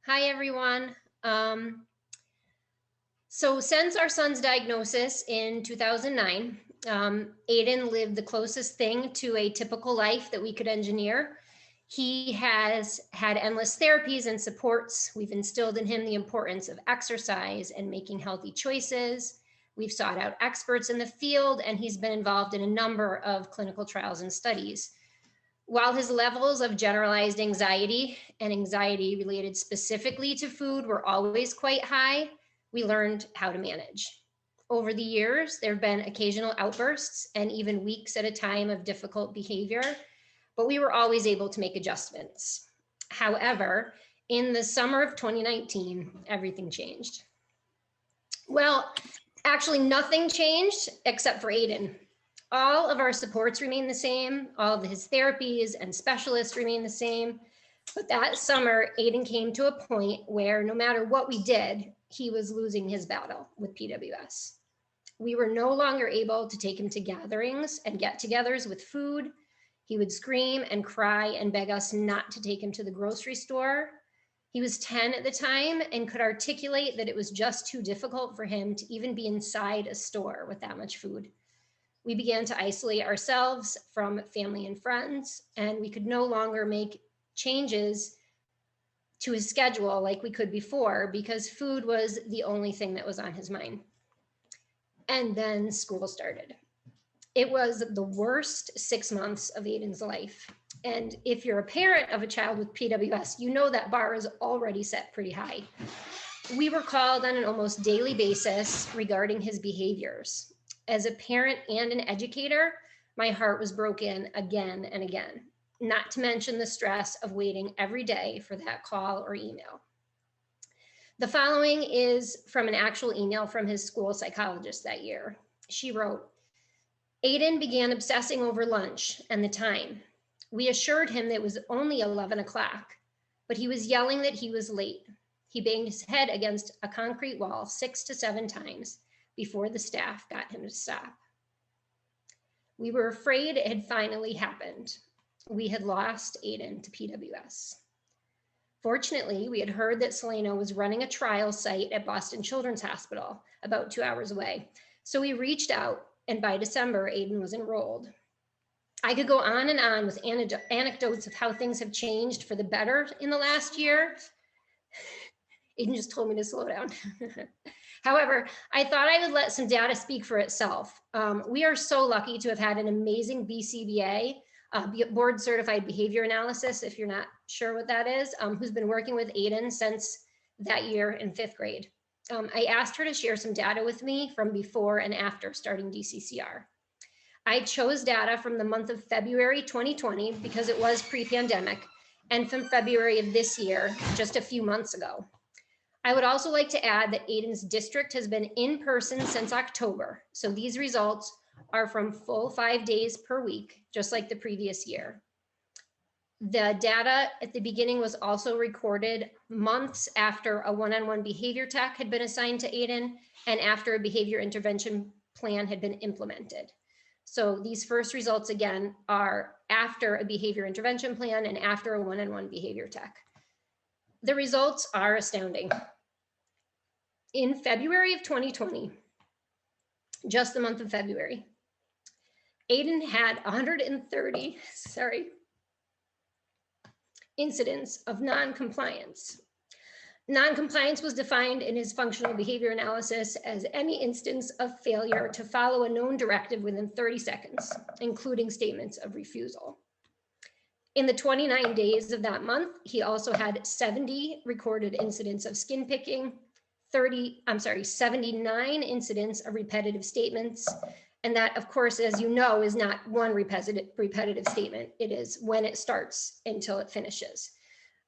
Hi, everyone. So since our son's diagnosis in 2009, Aiden lived the closest thing to a typical life that we could engineer. He has had endless therapies and supports. We've instilled in him the importance of exercise and making healthy choices. We've sought out experts in the field, and he's been involved in a number of clinical trials and studies. While his levels of generalized anxiety and anxiety related specifically to food were always quite high, we learned how to manage. Over the years, there have been occasional outbursts and even weeks at a time of difficult behavior, but we were always able to make adjustments. However, in the summer of 2019, everything changed. Well, actually, nothing changed except for Aiden. All of our supports remain the same. All of his therapies and specialists remain the same. But that summer, Aiden came to a point where no matter what we did, he was losing his battle with PWS. We were no longer able to take him to gatherings and get-togethers with food. He would scream and cry and beg us not to take him to the grocery store. He was 10 at the time and could articulate that it was just too difficult for him to even be inside a store with that much food. We began to isolate ourselves from family and friends, and we could no longer make changes to his schedule like we could before because food was the only thing that was on his mind. And then school started. It was the worst 6 months of Aiden's life. And if you're a parent of a child with PWS, you know that bar is already set pretty high. We were called on an almost daily basis regarding his behaviors. As a parent and an educator, my heart was broken again and again, not to mention the stress of waiting every day for that call or email. The following is from an actual email from his school psychologist that year. She wrote, Aiden began obsessing over lunch and the time. We assured him that it was only 11 o'clock, but he was yelling that he was late. He banged his head against a concrete wall 6 to 7 times before the staff got him to stop. We were afraid it had finally happened. We had lost Aiden to PWS. Fortunately, we had heard that Solano was running a trial site at Boston Children's Hospital, about 2 hours away. So we reached out, and by December, Aiden was enrolled. I could go on and on with anecdotes of how things have changed for the better in the last year. Aiden just told me to slow down. However, I thought I would let some data speak for itself. We are so lucky to have had an amazing BCBA, board certified behavior analysis, if you're not sure what that is, who's been working with Aiden since that year in 5th grade. I asked her to share some data with me from before and after starting DCCR. I chose data from the month of February 2020 because it was pre-pandemic, and from February of this year, just a few months ago. I would also like to add that Aiden's district has been in person since October. So these results are from full 5 days per week, just like the previous year. The data at the beginning was also recorded months after a one-on-one behavior tech had been assigned to Aiden and after a behavior intervention plan had been implemented. So these first results, again, are after a behavior intervention plan and after a one-on-one behavior tech. The results are astounding. In February of 2020, just the month of February, Aiden had 130, incidents of non-compliance. Non-compliance was defined in his functional behavior analysis as any instance of failure to follow a known directive within 30 seconds, including statements of refusal. In the 29 days of that month, he also had 70 recorded incidents of skin picking, 79 incidents of repetitive statements. And that, of course, as you know, is not one repetitive statement. It is when it starts until it finishes.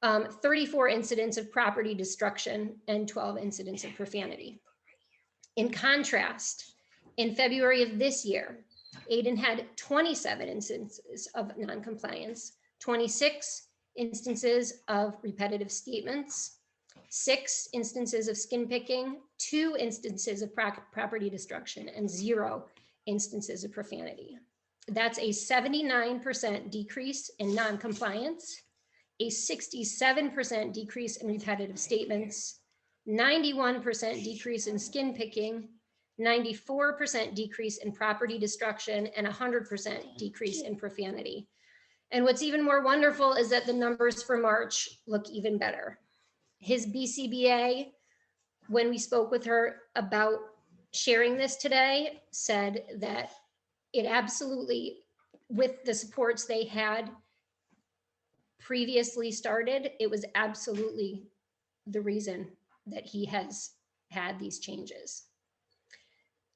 34 incidents of property destruction and 12 incidents of profanity. In contrast, in February of this year, Aiden had 27 instances of noncompliance, 26 instances of repetitive statements, 6 instances of skin picking, 2 instances of property destruction, and 0 instances of profanity. That's a 79% decrease in noncompliance a 67% decrease in repetitive statements, 91% decrease in skin picking, 94% decrease in property destruction, and 100% decrease in profanity. And what's even more wonderful is that the numbers for March look even better. His BCBA, when we spoke with her about sharing this today, said that it absolutely, with the supports they had previously started, it was absolutely the reason that he has had these changes.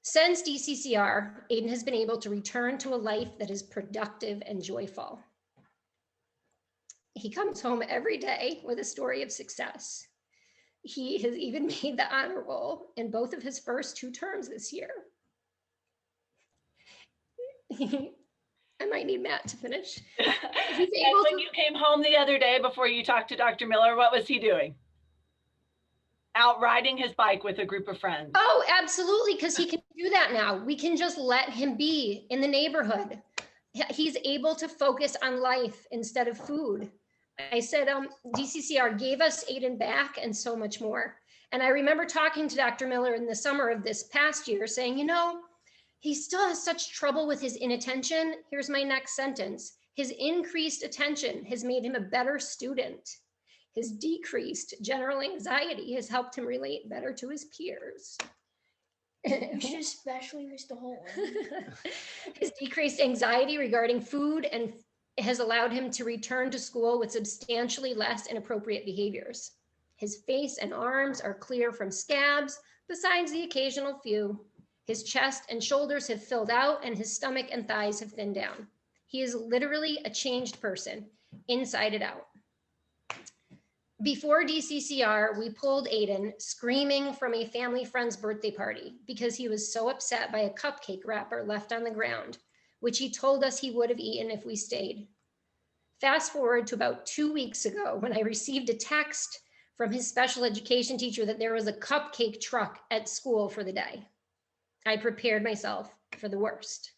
Since DCCR, Aiden has been able to return to a life that is productive and joyful. He comes home every day with a story of success. He has even made the honor roll in both of his first 2 terms this year. I might need Matt to finish. And when you came home the other day before you talked to Dr. Miller, what was he doing? Out riding his bike with a group of friends. Oh, absolutely, because he can do that now. We can just let him be in the neighborhood. He's able to focus on life instead of food. I said, DCCR gave us Aiden back and so much more. And I remember talking to Dr. Miller in the summer of this past year saying, you know, he still has such trouble with his inattention. Here's my next sentence. His increased attention has made him a better student. His decreased general anxiety has helped him relate better to his peers. You should especially Mr. Holland. His decreased anxiety regarding food and has allowed him to return to school with substantially less inappropriate behaviors. His face and arms are clear from scabs, besides the occasional few. His chest and shoulders have filled out, and his stomach and thighs have thinned down. He is literally a changed person, inside and out. Before DCCR, we pulled Aiden screaming from a family friend's birthday party because he was so upset by a cupcake wrapper left on the ground, which he told us he would have eaten if we stayed. Fast forward to about 2 weeks ago when I received a text from his special education teacher that there was a cupcake truck at school for the day. I prepared myself for the worst.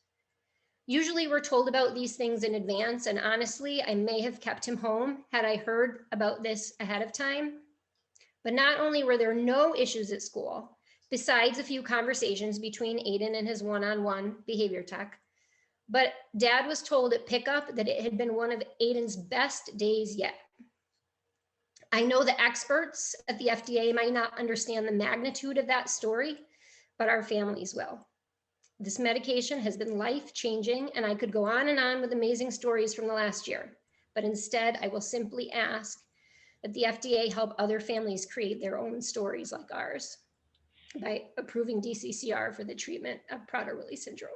Usually we're told about these things in advance, and honestly, I may have kept him home had I heard about this ahead of time. But not only were there no issues at school, besides a few conversations between Aiden and his one-on-one behavior tech, but Dad was told at pickup that it had been one of Aiden's best days yet. I know the experts at the FDA might not understand the magnitude of that story, but our families will. This medication has been life-changing, and I could go on and on with amazing stories from the last year, but instead I will simply ask that the FDA help other families create their own stories like ours by approving DCCR for the treatment of Prader-Willi syndrome.